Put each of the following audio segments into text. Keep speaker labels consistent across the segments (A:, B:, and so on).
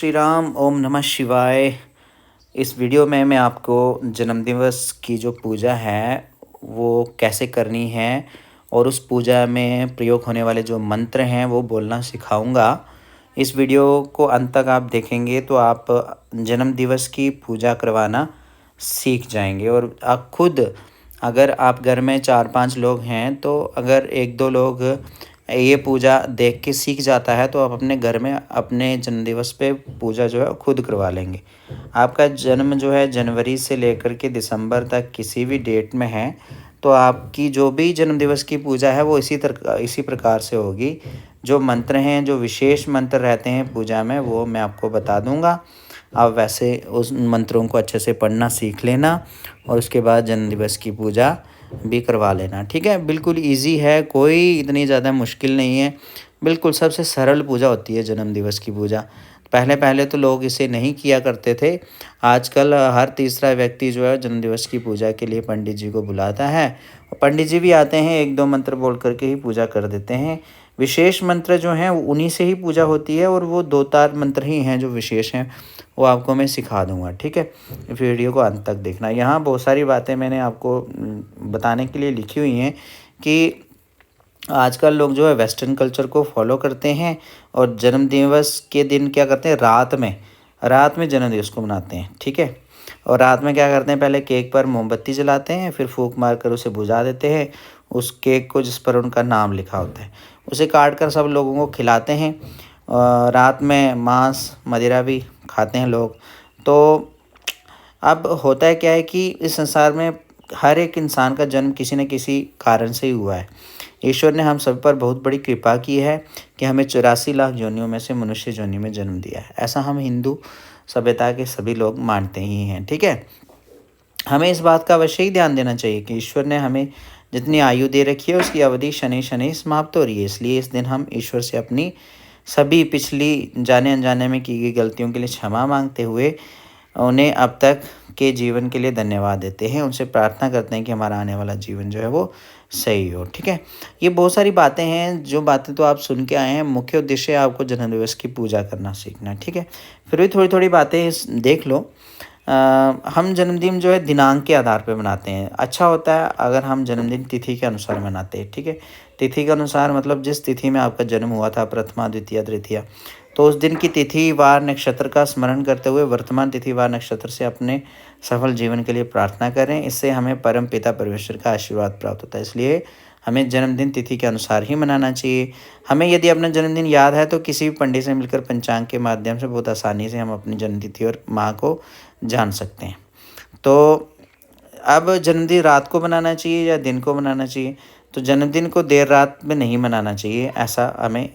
A: श्री राम, ओम नमः शिवाय। इस वीडियो में मैं आपको जन्मदिवस की जो पूजा है वो कैसे करनी है और उस पूजा में प्रयोग होने वाले जो मंत्र हैं वो बोलना सिखाऊंगा। इस वीडियो को अंत तक आप देखेंगे तो आप जन्मदिवस की पूजा करवाना सीख जाएंगे। और आप खुद, अगर आप घर में 4-5 लोग हैं तो अगर 1-2 लोग ये पूजा देख के सीख जाता है तो आप अपने घर में अपने जन्मदिवस पे पूजा जो है खुद करवा लेंगे। आपका जन्म जो है जनवरी से लेकर के दिसंबर तक किसी भी डेट में है तो आपकी जो भी जन्मदिवस की पूजा है वो इसी प्रकार से होगी। जो मंत्र हैं, जो विशेष मंत्र रहते हैं पूजा में, वो मैं आपको बता दूंगा। आप वैसे उस मंत्रों को अच्छे से पढ़ना सीख लेना और उसके बाद जन्मदिवस की पूजा भी करवा लेना। ठीक है, बिल्कुल इजी है, कोई इतनी ज़्यादा मुश्किल नहीं है। बिल्कुल सबसे सरल पूजा होती है जन्मदिवस की पूजा। पहले पहले तो लोग इसे नहीं किया करते थे। आजकल हर तीसरा व्यक्ति जो है जन्मदिवस की पूजा के लिए पंडित जी को बुलाता है। पंडित जी भी आते हैं, 1-2 मंत्र बोल करके ही पूजा कर देते हैं। विशेष मंत्र जो हैं उन्हीं से ही पूजा होती है और वो 2-4 मंत्र ही हैं जो विशेष हैं, वो आपको मैं सिखा दूंगा। ठीक है, वीडियो को अंत तक देखना। यहाँ बहुत सारी बातें मैंने आपको बताने के लिए लिखी हुई हैं कि आजकल लोग जो है वेस्टर्न कल्चर को फॉलो करते हैं और जन्मदिवस के दिन क्या करते हैं, रात में जन्मदिवस को मनाते हैं। ठीक है, और रात में क्या करते हैं, पहले केक पर मोमबत्ती जलाते हैं, फिर फूंक मार कर उसे बुझा देते हैं। उस केक को जिस पर उनका नाम लिखा होता है उसे काट कर सब लोगों को खिलाते हैं। रात में मांस मदिरा भी खाते हैं लोग। तो अब होता है क्या है कि इस संसार में हर एक इंसान का जन्म किसी न किसी कारण से ही हुआ है। ईश्वर ने हम सब पर बहुत बड़ी कृपा की है कि हमें 84 लाख योनियों में से मनुष्य योनि में जन्म दिया है। ऐसा हम हिंदू सभ्यता के सभी लोग मानते ही हैं। ठीक है, हमें इस बात का अवश्य ही ध्यान देना चाहिए कि ईश्वर ने हमें जितनी आयु दे रखी है उसकी अवधि शनि शनि समाप्त हो रही है। इसलिए इस दिन हम ईश्वर से अपनी सभी पिछली जाने अनजाने में की गई गलतियों के लिए क्षमा मांगते हुए उन्हें अब तक के जीवन के लिए धन्यवाद देते हैं। उनसे प्रार्थना करते हैं कि हमारा आने वाला जीवन जो है वो सही हो। ठीक है, ये बहुत सारी बातें हैं, जो बातें तो आप सुन के आए हैं। मुख्य उद्देश्य है आपको जन्मदिवस की पूजा करना सीखना। ठीक है, फिर भी थोड़ी थोड़ी बातें देख लो। हम जन्मदिन जो है दिनांक के आधार पर मनाते हैं। अच्छा होता है अगर हम जन्मदिन तिथि के अनुसार मनाते हैं। ठीक है, तिथि के अनुसार मतलब जिस तिथि में आपका जन्म हुआ था, प्रथमा द्वितीया तृतीया, तो उस दिन की तिथि वार नक्षत्र का स्मरण करते हुए वर्तमान तिथि वार नक्षत्र से अपने सफल जीवन के लिए प्रार्थना करें। इससे हमें परम पिता परमेश्वर का आशीर्वाद प्राप्त होता है। इसलिए हमें जन्मदिन तिथि के अनुसार ही मनाना चाहिए। हमें यदि अपना जन्मदिन याद है तो किसी भी पंडित से मिलकर पंचांग के माध्यम से बहुत आसानी से हम अपनी जन्मतिथि और माह को जान सकते हैं। तो अब जन्मदिन रात को मनाना चाहिए या दिन को मनाना चाहिए? तो जन्मदिन को देर रात में नहीं मनाना चाहिए, ऐसा हमें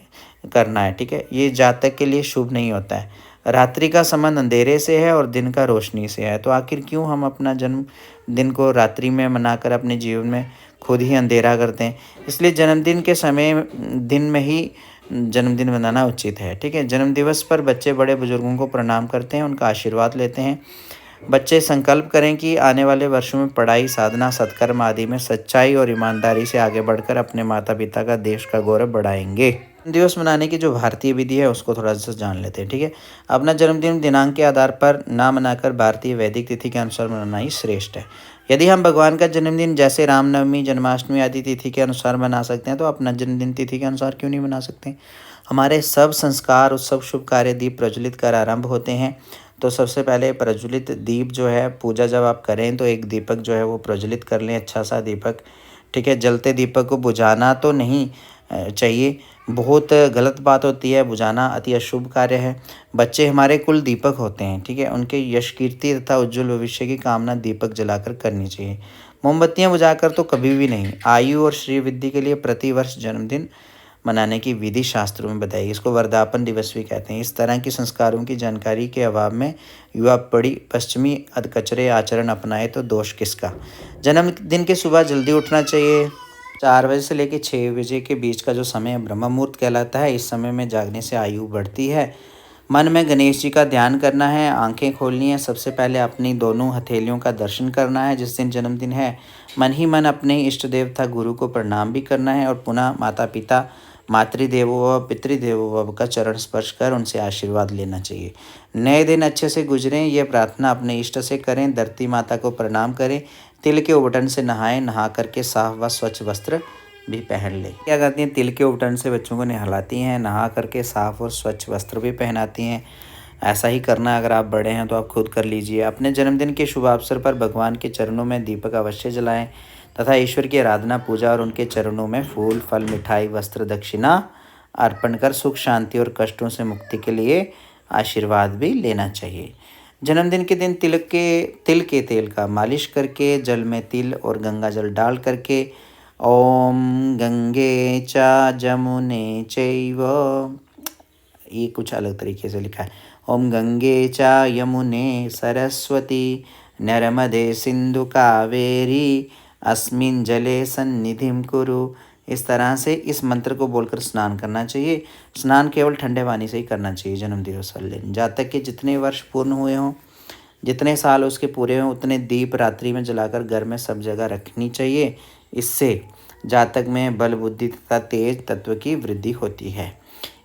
A: करना है। ठीक है, ये जातक के लिए शुभ नहीं होता है। रात्रि का संबंध अंधेरे से है और दिन का रोशनी से है। तो आखिर क्यों हम अपना जन्मदिन को रात्रि में मनाकर अपने जीवन में खुद ही अंधेरा करते हैं? इसलिए जन्मदिन के समय दिन में ही जन्मदिन मनाना उचित है। ठीक है, जन्मदिवस पर बच्चे बड़े बुजुर्गों को प्रणाम करते हैं, उनका आशीर्वाद लेते हैं। बच्चे संकल्प करें कि आने वाले वर्षों में पढ़ाई, साधना, सत्कर्म आदि में सच्चाई और ईमानदारी से आगे बढ़कर अपने माता पिता का, देश का गौरव बढ़ाएंगे। दिवस मनाने की जो भारतीय विधि है उसको थोड़ा सा जान लेते हैं। ठीक है, अपना जन्मदिन दिनांक के आधार पर ना मनाकर भारतीय वैदिक तिथि के अनुसार मनाना ही श्रेष्ठ है। यदि हम भगवान का जन्मदिन जैसे रामनवमी, जन्माष्टमी आदि तिथि के अनुसार मना सकते हैं तो अपना जन्मदिन तिथि के अनुसार क्यों नहीं मना सकते? हमारे सब संस्कार, उत्सव, शुभ कार्य दीप प्रज्वलित कर आरंभ होते हैं। तो सबसे पहले प्रज्वलित दीप जो है, पूजा जब आप करें तो एक दीपक जो है वो प्रज्वलित कर लें, अच्छा सा दीपक। ठीक है, जलते दीपक को बुझाना तो नहीं चाहिए, बहुत गलत बात होती है, बुझाना अति अशुभ कार्य है। बच्चे हमारे कुल दीपक होते हैं। ठीक है, उनके यश कीर्ति तथा उज्जवल भविष्य की कामना दीपक जलाकर करनी चाहिए, मोमबत्तियां बुझाकर तो कभी भी नहीं। आयु और श्री वृद्धि के लिए प्रतिवर्ष जन्मदिन मनाने की विधि शास्त्रों में बताई, इसको वर्धापन दिवस भी कहते हैं। इस तरह की संस्कारों की जानकारी के अभाव में युवा बड़ी पश्चिमी अधकचरे आचरण अपनाए तो दोष किसका? जन्मदिन के सुबह जल्दी उठना चाहिए। 4 बजे से लेकर 6 बजे के बीच का जो समय ब्रह्म मुहूर्त कहलाता है। इस समय में जागने से आयु बढ़ती है। मन में गणेश जी का ध्यान करना है, आंखें खोलनी है। सबसे पहले अपनी दोनों हथेलियों का दर्शन करना है जिस दिन जन्मदिन है। मन ही मन अपने इष्ट देवता गुरु को प्रणाम भी करना है और पुनः माता पिता, मातृदेवो व पितृदेवो भव का चरण स्पर्श कर उनसे आशीर्वाद लेना चाहिए। नए दिन अच्छे से गुजरें, यह प्रार्थना अपने इष्ट से करें। धरती माता को प्रणाम करें। तिल के उबटन से नहाएं, नहा करके साफ व स्वच्छ वस्त्र भी पहन ले। क्या करती हैं, तिल के उबटन से बच्चों को नहलाती हैं, नहा करके साफ और स्वच्छ वस्त्र भी पहनाती हैं। ऐसा ही करना है, अगर आप बड़े हैं तो आप खुद कर लीजिए। अपने जन्मदिन के शुभ अवसर पर भगवान के चरणों में दीपक अवश्य जलाएं तथा ईश्वर की आराधना, पूजा और उनके चरणों में फूल, फल, मिठाई, वस्त्र, दक्षिणा अर्पण कर सुख, शांति और कष्टों से मुक्ति के लिए आशीर्वाद भी लेना चाहिए। जन्मदिन के दिन तिल के तेल का मालिश करके जल में तिल और गंगा जल डाल करके ओम गंगे चा जमुने चैव, ये कुछ अलग तरीके से लिखा है, ओम गंगे चा यमुने सरस्वती नर्मदे सिंधु कावेरी अस्मिन् जले सन्निधिं कुरु। इस तरह से इस मंत्र को बोलकर स्नान करना चाहिए। स्नान केवल ठंडे पानी से ही करना चाहिए जन्म दिवस वाले दिन। जातक के जितने वर्ष पूर्ण हुए हों, जितने साल उसके पूरे हों, उतने दीप रात्रि में जलाकर घर में सब जगह रखनी चाहिए। इससे जातक में बल, बुद्धि तथा तेज तत्व की वृद्धि होती है।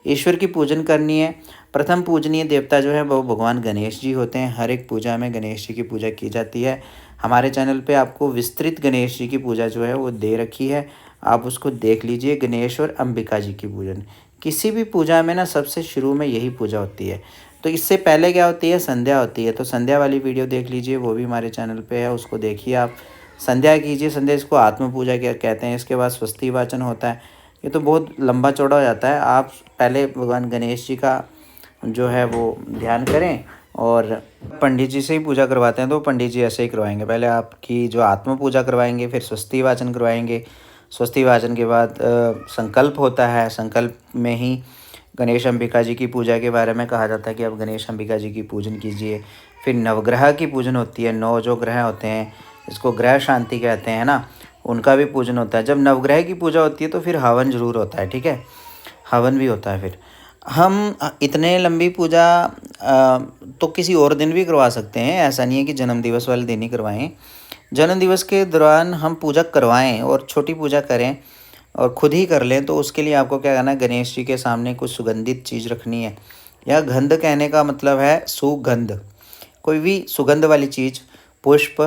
A: ईश्वर की पूजन करनी है। प्रथम पूजनीय देवता जो है वो भगवान गणेश जी होते हैं। हर एक पूजा में गणेश जी की पूजा की जाती है। हमारे चैनल पे आपको विस्तृत गणेश जी की पूजा जो है वो दे रखी है, आप उसको देख लीजिए। गणेश और अंबिका जी की पूजन, किसी भी पूजा में ना सबसे शुरू में यही पूजा होती है। तो इससे पहले क्या होती है, संध्या होती है। तो संध्या वाली वीडियो देख लीजिए, वो भी हमारे चैनल पे है, उसको देखिए आप। संध्या कीजिए। संध्या इसको आत्म पूजा क्या कहते हैं। इसके बाद स्वस्ति वाचन होता है। ये तो बहुत लंबा चौड़ा हो जाता है। आप पहले भगवान गणेश जी का जो है वो ध्यान करें, और पंडित जी से ही पूजा करवाते हैं तो पंडित जी ऐसे ही करवाएंगे। पहले आपकी जो आत्म पूजा करवाएंगे, फिर स्वस्ति वाचन करवाएंगे। स्वस्ति वाचन के बाद संकल्प होता है। संकल्प में ही गणेश अंबिका जी की पूजा के बारे में कहा जाता है कि आप गणेश अंबिका जी की पूजन कीजिए। फिर नवग्रह की पूजन होती है। 9 जो ग्रह होते हैं, इसको ग्रह शांति कहते हैं ना, उनका भी पूजन होता है। जब नवग्रह की पूजा होती है तो फिर हवन जरूर होता है, ठीक है, हवन भी होता है। फिर हम इतने लंबी पूजा तो किसी और दिन भी करवा सकते हैं। ऐसा नहीं है कि जन्म दिवस वाले दिन ही करवाएं। जन्म दिवस के दौरान हम पूजा करवाएं और छोटी पूजा करें और खुद ही कर लें, तो उसके लिए आपको क्या करना है, गणेश जी के सामने कुछ सुगंधित चीज़ रखनी है। या गंध कहने का मतलब है सुगंध, कोई भी सुगंध वाली चीज़। पुष्प,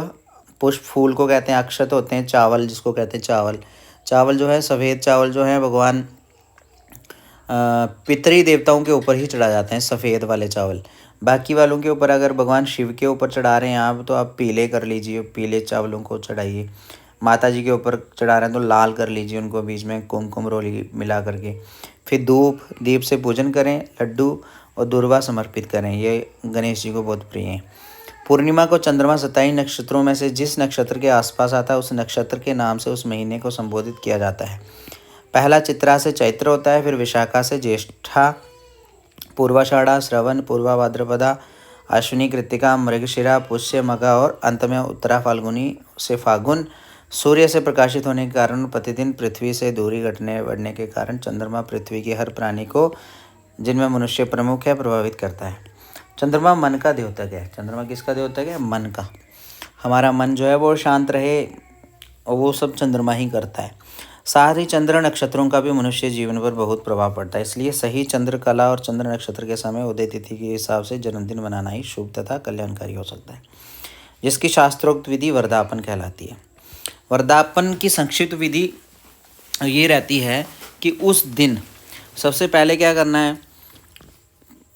A: पुष्प फूल को कहते हैं। अक्षत होते हैं, चावल जिसको कहते हैं चावल। चावल जो है, सफ़ेद चावल जो है भगवान पितृ देवताओं के ऊपर ही चढ़ा जाते हैं, सफ़ेद वाले चावल। बाकी वालों के ऊपर, अगर भगवान शिव के ऊपर चढ़ा रहे हैं आप, तो आप पीले कर लीजिए, पीले चावलों को चढ़ाइए। माता जी के ऊपर चढ़ा रहे हैं तो लाल कर लीजिए उनको, बीच में कुमकुम रोली मिला करके। फिर धूप दीप से पूजन करें। लड्डू और दूर्वा समर्पित करें, ये गणेश जी को बहुत प्रिय हैं। पूर्णिमा को चंद्रमा 27 नक्षत्रों में से जिस नक्षत्र के आसपास आता है, उस नक्षत्र के नाम से उस महीने को संबोधित किया जाता है। पहला चित्रा से चैत्र होता है, फिर विशाखा से ज्येष्ठा, पूर्वाषाढ़ा, श्रवण, पूर्वा भाद्रपदा, अश्विनी, कृत्तिका, मृगशिरा, पुष्य, मघा और अंत में उत्तरा फाल्गुनी से फागुन। सूर्य से प्रकाशित होने के कारण प्रतिदिन पृथ्वी से दूरी घटने बढ़ने के कारण चंद्रमा पृथ्वी के हर प्राणी को, जिनमें मनुष्य प्रमुख है, प्रभावित करता है। चंद्रमा मन का द्योतक है। चंद्रमा किसका द्योतक है? मन का। हमारा मन जो है वो शांत रहे, और वो सब चंद्रमा ही करता है। साथ ही चंद्र नक्षत्रों का भी मनुष्य जीवन पर बहुत प्रभाव पड़ता है। इसलिए सही चंद्र कला और चंद्र नक्षत्र के समय, उदय तिथि के हिसाब से जन्मदिन मनाना ही शुभ तथा कल्याणकारी हो सकता है, जिसकी शास्त्रोक्त विधि वर्धापन कहलाती है। वर्धापन की संक्षिप्त विधि ये रहती है कि उस दिन सबसे पहले क्या करना है,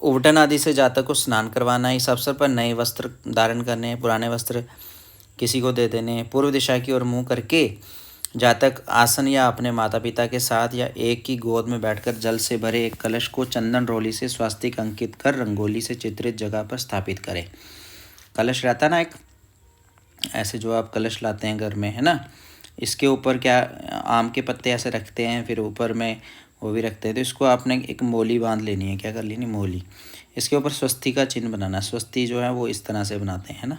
A: उबटन आदि से जातक को स्नान करवाना। इस अवसर पर नए वस्त्र धारण करने, पुराने वस्त्र किसी को दे देने। पूर्व दिशा की ओर मुँह करके जातक आसन या अपने माता पिता के साथ या एक की गोद में बैठकर जल से भरे एक कलश को चंदन रोली से स्वास्तिक अंकित कर रंगोली से चित्रित जगह पर स्थापित करें। कलश रहता ना एक, ऐसे जो आप कलश लाते हैं घर में, है ना, इसके ऊपर क्या आम के पत्ते ऐसे रखते हैं, फिर ऊपर में वो भी रखते हैं। तो इसको आपने एक मोली बांध लेनी है। क्या कर लेनी? मोली। इसके ऊपर स्वस्ति का चिन्ह बनाना। स्वस्ति जो है वो इस तरह से बनाते हैं ना,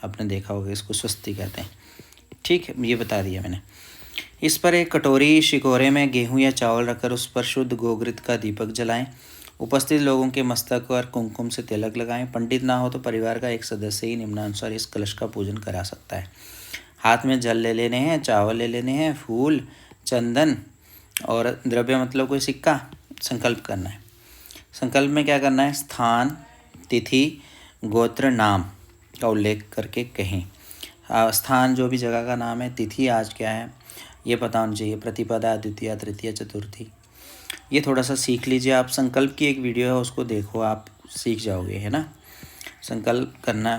A: आपने देखा होगा, इसको स्वस्ति कहते हैं। ठीक है, ये बता दिया मैंने। इस पर एक कटोरी शिकोरे में गेहूं या चावल रखकर उस पर शुद्ध गोघृत का दीपक जलाएं। उपस्थित लोगों के मस्तक और कुमकुम से तिलक लगाएं। पंडित ना हो तो परिवार का एक सदस्य ही निम्नानुसार इस कलश का पूजन करा सकता है। हाथ में जल ले लेने हैं, चावल ले लेने हैं, फूल, चंदन और द्रव्य मतलब कोई सिक्का। संकल्प करना है। संकल्प में क्या करना है, स्थान, तिथि, गोत्र, नाम का उल्लेख करके कहें। स्थान जो भी जगह का नाम है, तिथि आज क्या है ये पता होना चाहिए, प्रतिपदा, द्वितीया, तृतीया, चतुर्थी, ये थोड़ा सा सीख लीजिए आप। संकल्प की एक वीडियो है, उसको देखो, आप सीख जाओगे, है ना। संकल्प करना।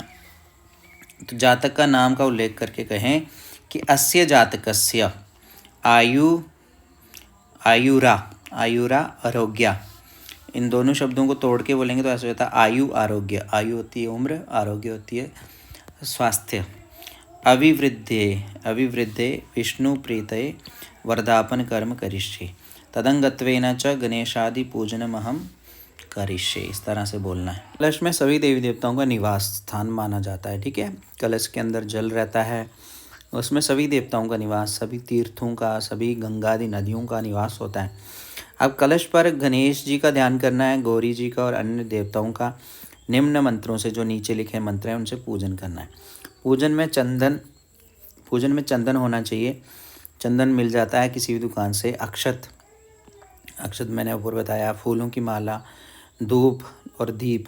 A: तो जातक का नाम का उल्लेख करके कहें कि अस्य जातकस्य आयु, आयुरा, आयुरा, आरोग्य, इन दोनों शब्दों को तोड़ के बोलेंगे तो ऐसा होता है आयु आरोग्य। आयु होती है उम्र, आरोग्य होती है स्वास्थ्य। अविवृद्धे, अविवृद्धे विष्णु प्रीतये वर्धापन कर्म करिष्ये तदंगत्वेन च गणेशादि पूजनमहम करिष्ये। इस तरह से बोलना है। कलश में सभी देवी देवताओं का निवास स्थान माना जाता है, ठीक है। कलश के अंदर जल रहता है, उसमें सभी देवताओं का निवास, सभी तीर्थों का, सभी गंगादि नदियों का निवास होता है। अब कलश पर गणेश जी का ध्यान करना है, गौरी जी का और अन्य देवताओं का निम्न मंत्रों से, जो नीचे लिखे मंत्र हैं उनसे पूजन करना है। पूजन में चंदन होना चाहिए। चंदन मिल जाता है किसी भी दुकान से। अक्षत, अक्षत मैंने ऊपर बताया, फूलों की माला, धूप और दीप।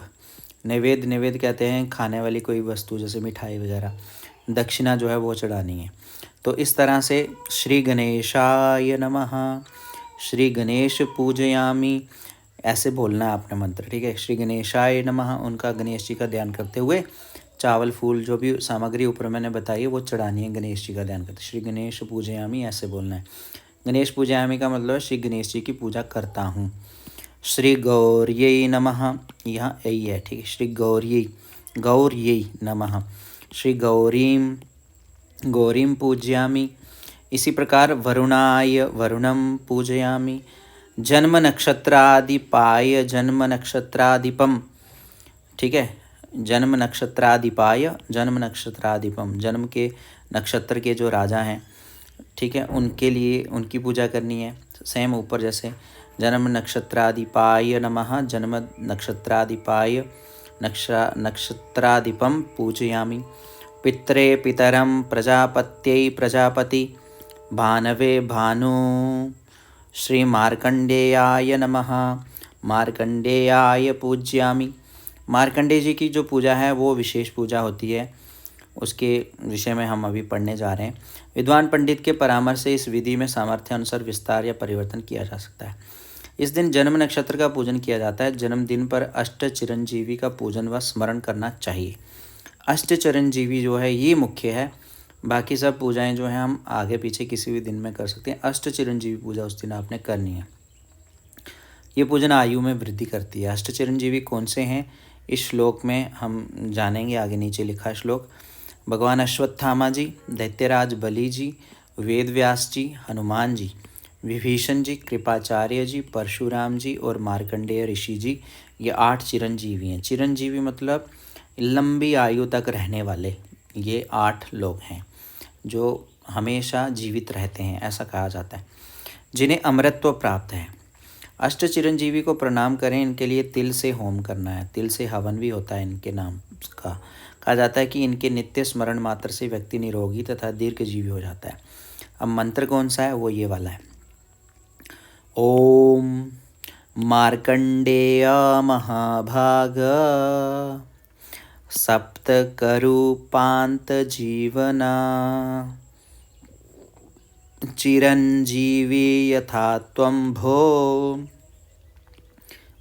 A: नैवेद्य, नैवेद्य कहते हैं खाने वाली कोई वस्तु जैसे मिठाई वगैरह। दक्षिणा जो है वो चढ़ानी है। तो इस तरह से श्री गणेशाय नमः, श्री गणेश पूजयामि, ऐसे बोलना है आपने मंत्र, ठीक है। श्री गणेशाय नमः, उनका, गणेश जी का ध्यान करते हुए चावल, फूल, जो भी सामग्री ऊपर मैंने बताई है वो चढ़ानी है, गणेश जी का ध्यान करते। श्री गणेश पूजयामि ऐसे बोलना है। गणेश पूजयामि का मतलब श्री गणेश जी की पूजा करता हूँ। श्री गौर्यै नमः, यहाँ यही है, ठीक है। श्री गौर्यै, गौर्यै नमः, श्री गौरीम, गौरीम पूजयामि। इसी प्रकार वरुणाय, वरुणम पूजयामि। जन्म नक्षत्रादिपाय, जन्म नक्षत्रादिपम, ठीक है। जन्म नक्षत्रादिपाय, जन्म नक्षत्रादिपम, जन्म के नक्षत्र के जो राजा हैं, ठीक है, उनके लिए उनकी पूजा करनी है। सेम ऊपर जैसे जन्म नक्षत्रादिपाय नमः, जन्म नक्षत्रादिपाय नक्षत्रादिपम पूजयामि। पित्रे पितरम, प्रजापत्यै प्रजापति, भानवे भानु, श्री मार्कंडेयाय नमः, मार्कंडेयाय पूज्यामि। मार्कंडेय जी की जो पूजा है वो विशेष पूजा होती है, उसके विषय में हम अभी पढ़ने जा रहे हैं। विद्वान पंडित के परामर्श से इस विधि में सामर्थ्य अनुसार विस्तार या परिवर्तन किया जा सकता है। इस दिन जन्म नक्षत्र का पूजन किया जाता है। जन्मदिन पर अष्ट चिरंजीवी का पूजन व स्मरण करना चाहिए। अष्ट चिरंजीवी जो है ये मुख्य है, बाकी सब पूजाएं जो हैं हम आगे पीछे किसी भी दिन में कर सकते हैं। अष्ट चिरंजीवी पूजा उस दिन आपने करनी है। ये पूजन आयु में वृद्धि करती है। अष्ट चिरंजीवी कौन से हैं इस श्लोक में हम जानेंगे। आगे नीचे लिखा श्लोक, भगवान अश्वत्थामा जी, दैत्यराज बलि जी, वेद व्यास जी, हनुमान जी, विभीषण जी, कृपाचार्य जी, परशुराम जी और मार्कंडेय ऋषि जी, ये 8 चिरंजीवी हैं। चिरंजीवी मतलब लंबी आयु तक रहने वाले, ये 8 लोग हैं जो हमेशा जीवित रहते हैं, ऐसा कहा जाता है, जिन्हें अमरत्व प्राप्त है। अष्ट चिरंजीवी को प्रणाम करें। इनके लिए तिल से होम करना है, तिल से हवन भी होता है इनके नाम का। कहा जाता है कि इनके नित्य स्मरण मात्र से व्यक्ति निरोगी तथा दीर्घजीवी हो जाता है। अब मंत्र कौन सा है, वो ये वाला है, ओम मार्कंडेय महाभाग सप्तकरूपांत जीवना चिरंजीवी यथा त्वं भो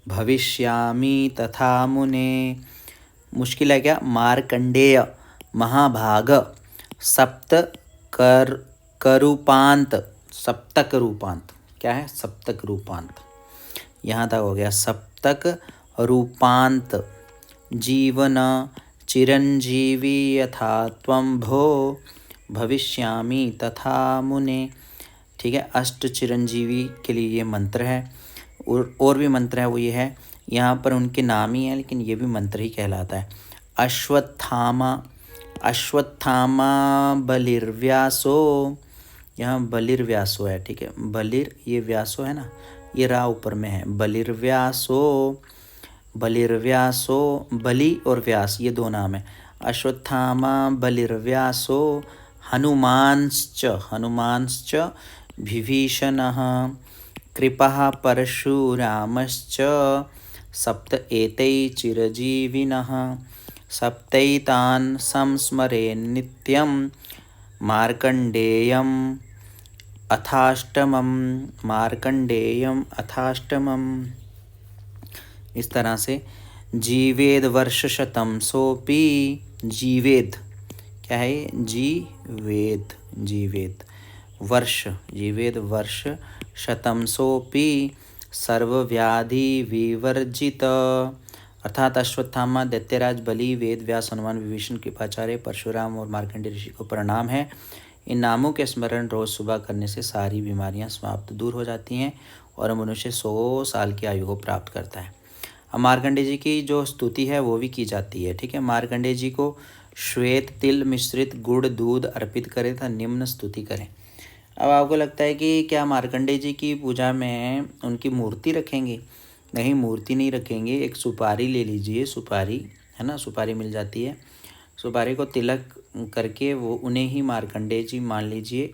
A: भविष्यामि तथा मुने। मुश्किल है क्या, मार्कंडेय महाभाग करूपांत, सप्तक रूपांत, क्या है सप्तक रूपांत, यहाँ तक हो गया। सप्तक रूपांत जीवन चिरंजीवी यथा त्वं भो भविष्यामि तथा मुने, ठीक है। अष्ट चिरंजीवी के लिए ये मंत्र है। और भी मंत्र है, वो ये है, यहाँ पर उनके नाम ही है लेकिन ये भी मंत्र ही कहलाता है। अश्वत्थामा, अश्वत्थामा बलिर्व्यासो, यहाँ बलिर्व्यासो है, ठीक है। बलिर, ये व्यासो है ना, ये रा ऊपर में है। बलिर्व्यासो, बलिर्व्यासो, बलि और व्यास ये 2 नाम है। अश्वत्थामा बलिर्व्यासो हनुमांश्च, हनुमांश्च विभीषणः कृपः परशुरामश्च सप्त एतै चिरजीविनः सप्तैतान् संस्मरेन्नित्यं मार्कण्डेयम् अथाष्टमम्। इस तरह से जीवेद वर्ष शतम सोपी। जीवेद क्या है? जीवेद वर्ष शतम सोपी सर्वव्याधि विवर्जित। अर्थात अश्वत्थामा, दैत्यराज बलि, वेद व्यास, हनुमान, विभीषण, कृपाचार्य, परशुराम और मार्कंडेय ऋषि को प्रणाम है। इन नामों के स्मरण रोज सुबह करने से सारी बीमारियां समाप्त दूर हो जाती हैं और मनुष्य 100 साल की आयु को प्राप्त करता है। अब मार्कंडेय जी की जो स्तुति है वो भी की जाती है। ठीक है, मार्कंडेय जी को श्वेत तिल मिश्रित गुड़ दूध अर्पित करें तथा निम्न स्तुति करें। अब आपको लगता है कि क्या मार्कंडेय जी की पूजा में उनकी मूर्ति रखेंगे? नहीं, मूर्ति नहीं रखेंगे। एक सुपारी ले लीजिए, सुपारी है ना, सुपारी मिल जाती है। सुपारी को तिलक करके वो उन्हें ही मार्कंडेय जी मान लीजिए,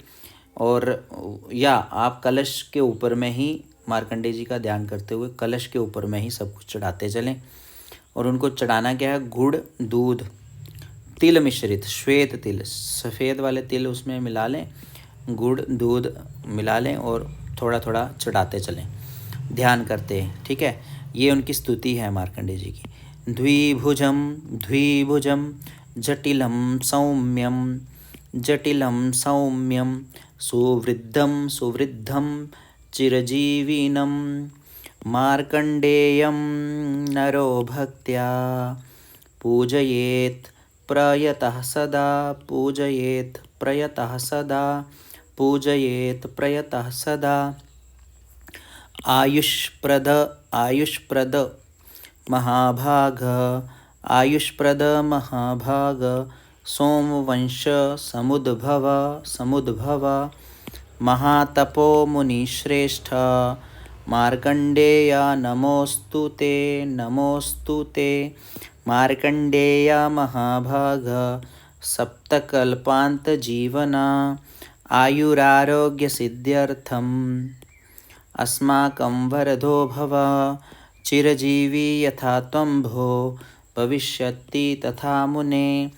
A: और या आप कलश के ऊपर में ही मार्कंडेय जी का ध्यान करते हुए कलश के ऊपर में ही सब कुछ चढ़ाते चलें। और उनको चढ़ाना क्या है? गुड़ दूध तिल मिश्रित, श्वेत तिल, सफ़ेद वाले तिल उसमें मिला लें, गुड़ दूध मिला लें और थोड़ा थोड़ा चढ़ाते चलें, ध्यान करते हैं। ठीक है, ये उनकी स्तुति है मार्कंडेय जी की। द्विभुजम जटिलम सौम्यम सुवृद्धम चिरजीविनम मार्कंडेयं नरो भक्त्या पूजयेत् प्रयतः सदा आयुष्प्रद महाभाग सोमवंश समुद्भव महातपो मुनिश्रेष्ठ मार्कंडेय नमोस्तु ते मार्कंडेय महाभाग सप्तकल्पांत जीवना आयुरारोग्य सिद्ध्यर्थम अस्माकं वरदो भव चिरजीवी यथा त्वं भो भविष्यति तथा मुने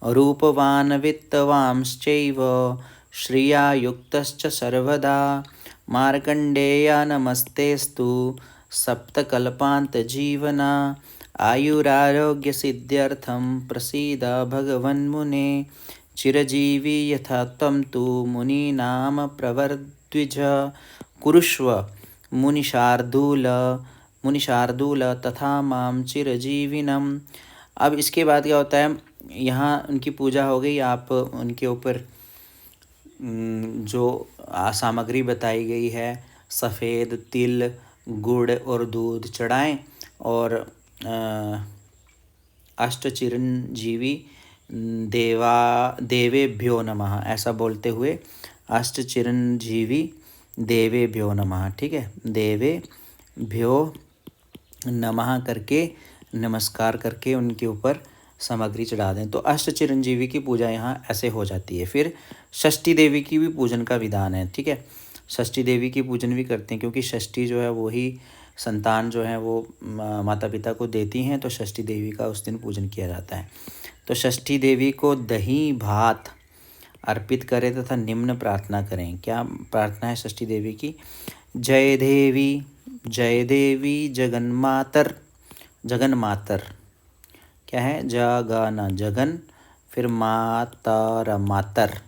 A: रूपवान् वित्तवांश्चैव श्रिया युक्तश्च सर्वदा मार्कंडेय नमस्तेस्तु सप्तकल्पांत जीवना आयुरारोग्य सिद्ध्यर्थं प्रसीद भगवन्मुने चिरजीवी यथा त्वं तु मुनीनां प्रवर्द्विज कुरुष्व मुनिशार्दूल तथा माम चिरजीविनम। अब इसके बाद क्या होता है? यहाँ उनकी पूजा हो गई, आप उनके ऊपर जो सामग्री बताई गई है, सफ़ेद तिल, गुड़ और दूध चढ़ाएं और अष्टचिरंजीवी देवेभ्यो नमः ऐसा बोलते हुए अष्टचिरंजीवी देवेभ्यो नमः। ठीक है, देवेभ्यो नमः करके नमस्कार करके उनके ऊपर सामग्री चढ़ा दें। तो अष्टचिरंजीवी की पूजा यहाँ ऐसे हो जाती है। फिर षष्ठी देवी की भी पूजन का विधान है। ठीक है, षष्ठी देवी की पूजन भी करते हैं, क्योंकि षष्ठी जो है वही संतान जो है वो माता पिता को देती हैं, तो षष्ठी देवी का उस दिन पूजन किया जाता है। तो षष्ठी देवी को दही भात अर्पित करें तथा निम्न प्रार्थना करें। क्या प्रार्थना है षष्ठी देवी की? जय देवी जगन्मातर क्या है? जगन फिर मातर,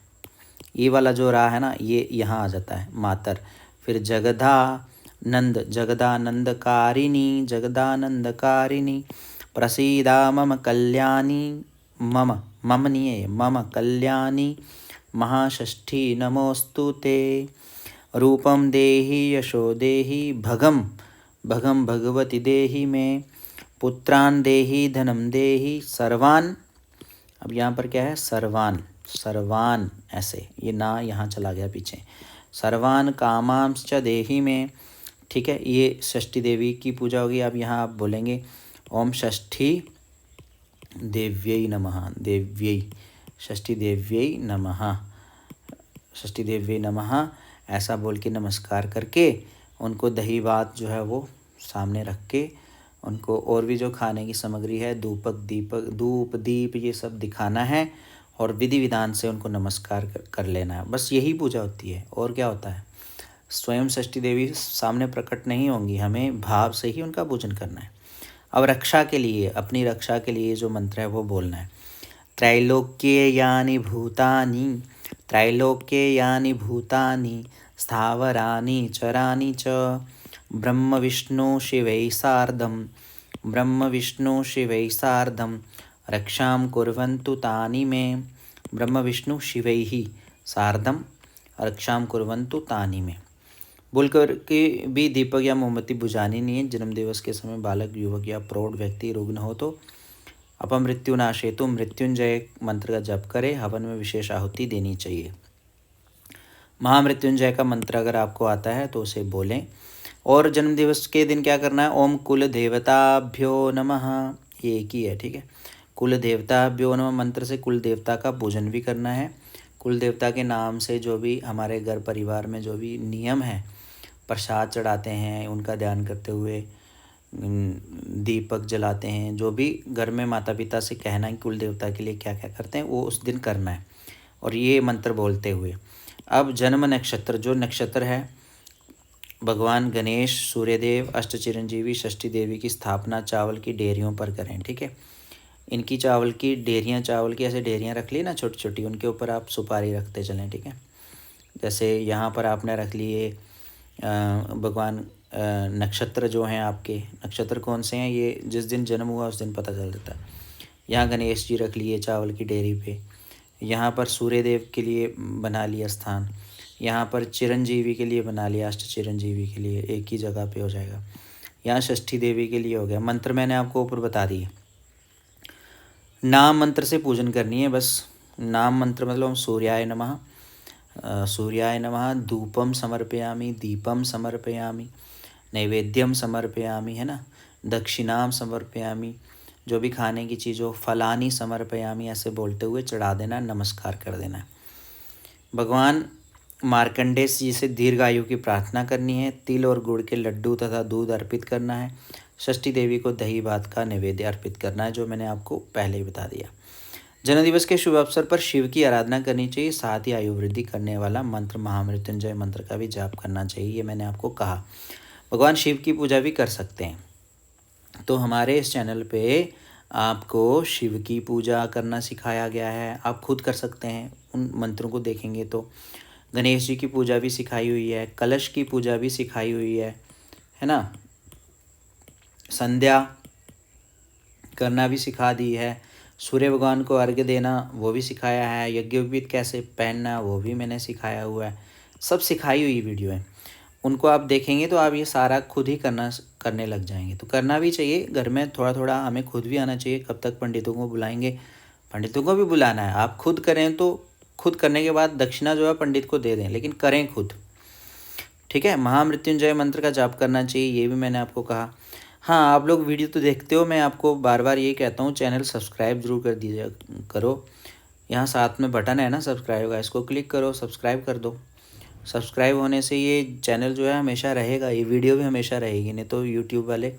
A: ये वाला जो रहा है ना, ये यहाँ आ जाता है मातर। फिर जगदानंदकारिणी प्रसीदा मम कल्याणी मम नहीं है, मम कल्याणी महाषष्ठी नमोस्तु ते रूपम देहि यशो देहि भगम भगवती देहि में पुत्रान देहि धनम देहि सर्वान। अब यहाँ पर क्या है? सर्वान ऐसे, ये ना यहाँ चला गया पीछे। सर्वान कामांश्च देहि में। ठीक है, ये षष्ठी देवी की पूजा होगी। अब यहाँ आप बोलेंगे ओम षष्ठी देव्यै नमः, षष्ठी देव्यै नमः ऐसा बोल के नमस्कार करके उनको दही भात जो है वो सामने रख के उनको और भी जो खाने की सामग्री है धूप दीप ये सब दिखाना है और विधि विधान से उनको नमस्कार कर लेना है। बस यही पूजा होती है। और क्या होता है, स्वयं षष्ठी देवी सामने प्रकट नहीं होंगी, हमें भाव से ही उनका पूजन करना है। अब रक्षा के लिए, अपनी रक्षा के लिए जो मंत्र है वो बोलना है। त्रैलोक्ये यानि भूतानि स्थावरानि चरानि च ब्रह्म विष्णु शिवैः सार्धं रक्षां कुर्वन्तु तानि मे। ब्रह्म विष्णु शिवैः सार्धं रक्षां कुर्वन्तु तानि मे बोल कर के भी दीपक या मोमबत्ती बुझानी नहीं है। जन्मदिवस के समय बालक, युवक या प्रौढ़ व्यक्ति रुग्ण हो तो अपमृत्युनाशेतु मृत्युंजय मंत्र का जप करें। हवन में विशेष आहुति देनी चाहिए। महामृत्युंजय का मंत्र अगर आपको आता है तो उसे बोलें। और जन्मदिवस के दिन क्या करना है, ओम कुल देवताभ्यो नमः, ये एक ही है, ठीक है। कुल देवताभ्यो नमः मंत्र से कुल देवता का पूजन भी करना है। कुल देवता के नाम से जो भी हमारे घर परिवार में जो भी नियम है, प्रसाद चढ़ाते हैं, उनका ध्यान करते हुए दीपक जलाते हैं, जो भी घर में माता पिता से कहना है कुल देवता के लिए क्या क्या करते हैं वो उस दिन करना है। और ये मंत्र बोलते हुए अब जन्म नक्षत्र, जो नक्षत्र है भगवान गणेश, सूर्यदेव, अष्ट चिरंजीवी, षष्ठी देवी की स्थापना चावल की डेयरियों पर करें, ठीक है। इनकी चावल की डेयरियाँ, चावल की ऐसे डेयरियाँ रख ली ना छोटी छोटी, उनके ऊपर आप सुपारी रखते चलें, ठीक है। जैसे यहाँ पर आपने रख लिए भगवान नक्षत्र जो हैं आपके, नक्षत्र कौन से हैं ये जिस दिन जन्म हुआ उस दिन पता चल जाता है। यहाँ गणेश जी रख लिए चावल की डेयरी पे, यहाँ पर सूर्यदेव के लिए बना लिया स्थान, यहाँ पर चिरंजीवी के लिए बना लिया, अष्ट चिरंजीवी के लिए एक ही जगह पे हो जाएगा। यहाँ षष्ठी देवी के लिए हो गया। मंत्र मैंने आपको ऊपर बता दिए। नाम मंत्र से पूजन करनी है बस। नाम मंत्र मतलब हम सूर्याय नमः धूपम समर्पयामि, दीपम समर्पयामि, नैवेद्यम समर्पयामि, है ना, दक्षिणाम समर्पयामि, जो भी खाने की चीज़ हो, फलानी समर्पयामि, ऐसे बोलते हुए चढ़ा देना, नमस्कार कर देना। भगवान मार्कंडेय जी से दीर्घायु की प्रार्थना करनी है। तिल और गुड़ के लड्डू तथा दूध अर्पित करना है। षष्ठी देवी को दही भात का नैवेद्य अर्पित करना है, जो मैंने आपको पहले ही बता दिया। जन्मदिवस के शुभ अवसर पर शिव की आराधना करनी चाहिए। साथ ही आयु वृद्धि करने वाला मंत्र महामृत्युंजय मंत्र का भी जाप करना चाहिए, ये मैंने आपको कहा। भगवान शिव की पूजा भी कर सकते हैं। तो हमारे इस चैनल पे आपको शिव की पूजा करना सिखाया गया है, आप खुद कर सकते हैं उन मंत्रों को देखेंगे तो। गणेश जी की पूजा भी सिखाई हुई है, कलश की पूजा भी सिखाई हुई है ना, संध्या करना भी सिखा दी है, सूर्य भगवान को अर्घ्य देना वो भी सिखाया है, यज्ञोपवीत कैसे पहनना वो भी मैंने सिखाया हुआ है। सब सिखाई हुई वीडियो है, उनको आप देखेंगे तो आप ये सारा खुद ही करने लग जाएंगे। तो करना भी चाहिए घर में, थोड़ा थोड़ा हमें खुद भी आना चाहिए। कब तक पंडितों को बुलाएंगे, पंडितों को भी बुलाना है। आप खुद करें तो खुद करने के बाद दक्षिणा जो है पंडित को दे दें, लेकिन करें खुद, ठीक है। महामृत्युंजय मंत्र का जाप करना चाहिए, ये भी मैंने आपको कहा। हाँ, आप लोग वीडियो तो देखते हो, मैं आपको बार बार यही कहता हूँ, चैनल सब्सक्राइब जरूर कर दीजिए करो। यहाँ साथ में बटन है ना सब्सक्राइब का, इसको क्लिक करो, सब्सक्राइब कर दो। सब्सक्राइब होने से ये चैनल जो है हमेशा रहेगा, ये वीडियो भी हमेशा रहेगी। नहीं तो यूट्यूब वाले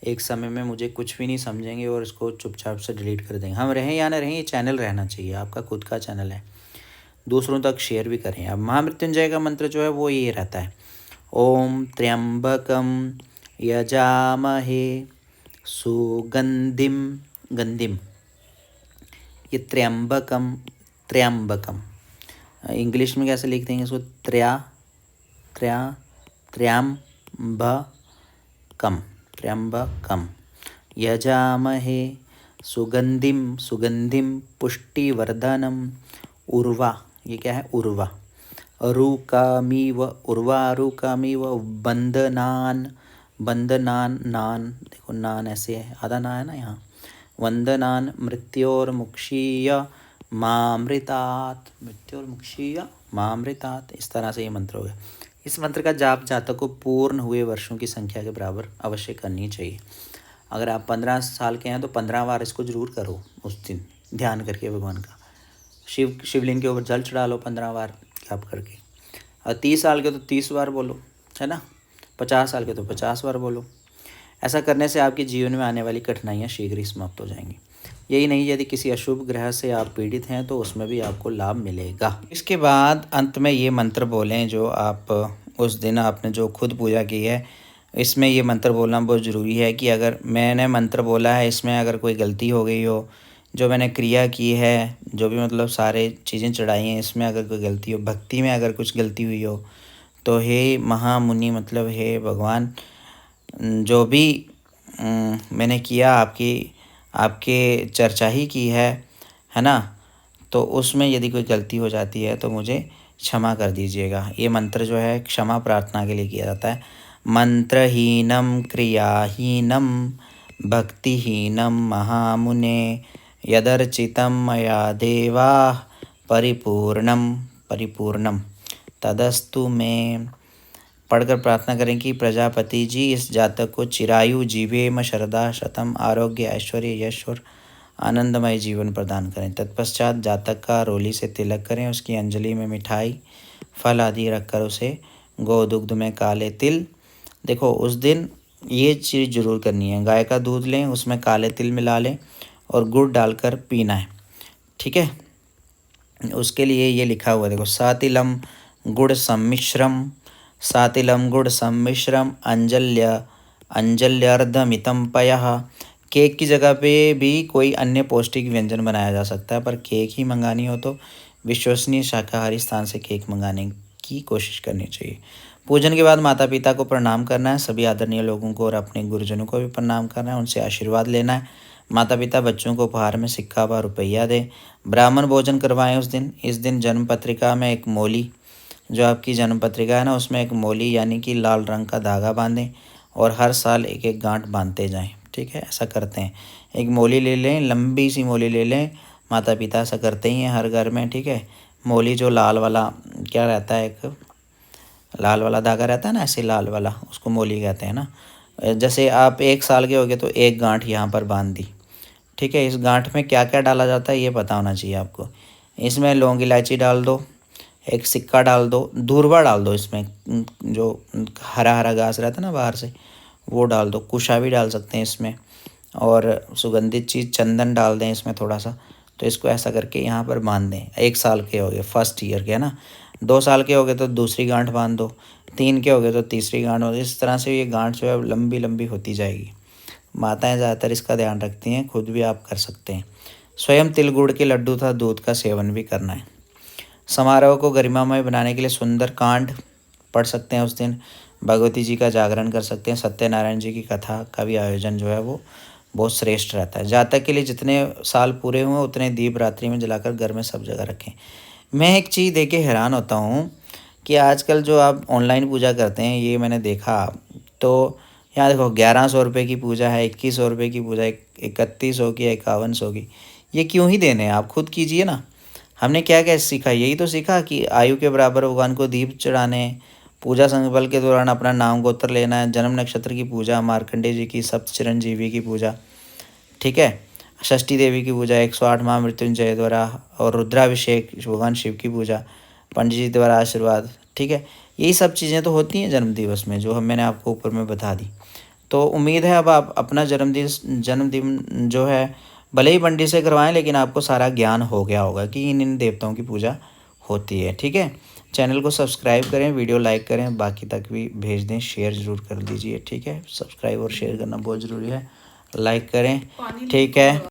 A: एक समय में मुझे कुछ भी नहीं समझेंगे और इसको चुपचाप से डिलीट कर देंगे। हम रहें या ना रहें, ये चैनल रहना चाहिए, आपका खुद का चैनल है, दूसरों तक शेयर भी करें। अब महामृत्युंजय का मंत्र जो है वो ये रहता है, ओम त्र्यंबकम यजामहे सुगंधिम, गंधिम, ये त्र्यंबकम इंग्लिश में कैसे लिख देंगे इसको, त्र्यंबकम यजामहे सुगंधिम पुष्टिवर्धनम उर्वा, ये क्या है, उर्वा रुकामीव बंदनान, देखो नान ऐसे है, आधा ना है ना यहाँ, वंदनान मृत्योर्मुक्षीय मामृतात, इस तरह से ये मंत्र हो गया। इस मंत्र का जाप जातक को पूर्ण हुए वर्षों की संख्या के बराबर अवश्य करनी चाहिए। अगर आप 15 साल के हैं तो 15 बार इसको जरूर करो उस दिन, ध्यान करके भगवान का। शिवलिंग के ऊपर जल चढ़ा लो 15 बार जाप करके। और 30 साल के तो 30 बार बोलो, है ना। 50 साल के तो 50 बार बोलो। ऐसा करने से आपके जीवन में आने वाली कठिनाइयाँ शीघ्र ही समाप्त हो जाएंगी। यही नहीं, यदि किसी अशुभ ग्रह से आप पीड़ित हैं तो उसमें भी आपको लाभ मिलेगा। इसके बाद अंत में ये मंत्र बोलें जो आप उस दिन आपने जो खुद पूजा की है, इसमें ये मंत्र बोलना बहुत ज़रूरी है कि अगर मैंने मंत्र बोला है इसमें अगर कोई गलती हो गई हो, जो मैंने क्रिया की है, जो भी मतलब सारे चीज़ें चढ़ाई हैं, इसमें अगर कोई गलती हो, भक्ति में अगर कुछ गलती हुई हो, तो हे महामुनि मतलब हे भगवान, जो भी मैंने किया आपके चर्चा ही की है ना, तो उसमें यदि कोई गलती हो जाती है तो मुझे क्षमा कर दीजिएगा। ये मंत्र जो है क्षमा प्रार्थना के लिए किया जाता है। मंत्रहीनम क्रियाहीनम भक्तिहीनम महामुने यदर्चितं मया देवा परिपूर्णम तदस्तु में। पढ़कर प्रार्थना करें कि प्रजापति जी इस जातक को चिरायु जीवेम शरदा शतम आरोग्य ऐश्वर्य यश और आनंदमय जीवन प्रदान करें। तत्पश्चात जातक का रोली से तिलक करें, उसकी अंजलि में मिठाई फल आदि रखकर उसे गोदुग्ध में काले तिल, देखो उस दिन ये चीज़ जरूर करनी है, गाय का दूध लें, उसमें काले तिल मिला लें और गुड़ डालकर पीना है, ठीक है। उसके लिए ये लिखा हुआ देखो, सातिलम गुड़ सम्मिश्रम अंजल्यर्धमितं पयः। केक की जगह पे भी कोई अन्य पौष्टिक व्यंजन बनाया जा सकता है, पर केक ही मंगानी हो तो विश्वसनीय शाकाहारी स्थान से केक मंगाने की कोशिश करनी चाहिए। पूजन के बाद माता पिता को प्रणाम करना है, सभी आदरणीय लोगों को और अपने गुरुजनों को भी प्रणाम करना है, उनसे आशीर्वाद लेना है। माता पिता बच्चों को उपहार में सिक्का व रुपया दें। ब्राह्मण भोजन करवाएं उस दिन। इस दिन जन्म पत्रिका में एक मोली, जो आपकी जन्म पत्रिका है ना, उसमें एक मोली यानी कि लाल रंग का धागा बांधें और हर साल एक एक गांठ बांधते जाएं, ठीक है। ऐसा करते हैं, एक मोली ले लें, लंबी सी मोली ले लें, माता पिता ऐसा करते ही हैं हर घर में, ठीक है। मोली जो लाल वाला क्या रहता है, एक लाल वाला धागा रहता है ना, ऐसे लाल वाला, उसको मोली कहते हैं ना। जैसे आप 1 साल के हो गए तो एक गांठ यहाँ पर बांध दी, ठीक है। इस गांठ में क्या क्या डाला जाता है ये पता होना चाहिए आपको। इसमें लौंग इलायची डाल दो, एक सिक्का डाल दो, दूर्वा डाल दो, इसमें जो हरा हरा घास रहता है ना बाहर से, वो डाल दो, कुशा भी डाल सकते हैं इसमें, और सुगंधित चीज़ चंदन डाल दें इसमें थोड़ा सा। तो इसको ऐसा करके यहाँ पर बांध दें। 1 साल के हो गए, फर्स्ट ईयर के है ना, 2 साल के हो गए तो दूसरी गांठ बांध दो, 3 के हो गए तो तीसरी गांठ हो। इस तरह से ये गांठ जो है लंबी लंबी होती जाएगी। माताएं ज़्यादातर इसका ध्यान रखती हैं, खुद भी आप कर सकते हैं। स्वयं तिल गुड़ के लड्डू तथा दूध का सेवन भी करना है। समारोह को गरिमामय बनाने के लिए सुंदर कांड पढ़ सकते हैं उस दिन, भगवती जी का जागरण कर सकते हैं, सत्यनारायण जी की कथा का भी आयोजन जो है वो बहुत श्रेष्ठ रहता है। जातक के लिए जितने साल पूरे हुए उतने दीप रात्रि में जलाकर घर में सब जगह रखें। मैं एक चीज़ देख के हैरान होता हूँ कि आजकल जो आप ऑनलाइन पूजा करते हैं, ये मैंने देखा, तो यहाँ देखो 1100 रुपये की पूजा है, 2100 रुपये की पूजा है, 3100 की, 5100 की। ये क्यों ही देने हैं, आप खुद कीजिए ना। हमने क्या क्या सीखा, यही तो सीखा कि आयु के बराबर भगवान को दीप चढ़ाने, पूजा संकल्प के दौरान अपना नाम गोत्र लेना है, जन्म नक्षत्र की पूजा, मार्कंडेय जी की, सप्त चिरंजीवी की पूजा, ठीक है, षष्ठी देवी की पूजा, 108 महामृत्युंजय द्वारा, और रुद्राभिषेक, भगवान शिव की पूजा, पंडित जी द्वारा आशीर्वाद, ठीक है। यही सब चीज़ें तो होती हैं जन्म दिवस में, जो मैंने आपको ऊपर में बता दी। तो उम्मीद है अब आप अपना जन्मदिन जो है भले ही पंडित से करवाएं, लेकिन आपको सारा ज्ञान हो गया होगा कि इन देवताओं की पूजा होती है, ठीक है। चैनल को सब्सक्राइब करें, वीडियो लाइक करें, बाकी तक भी भेज दें, शेयर ज़रूर कर दीजिए, ठीक है। सब्सक्राइब और शेयर करना बहुत ज़रूरी है, लाइक करें, ठीक है।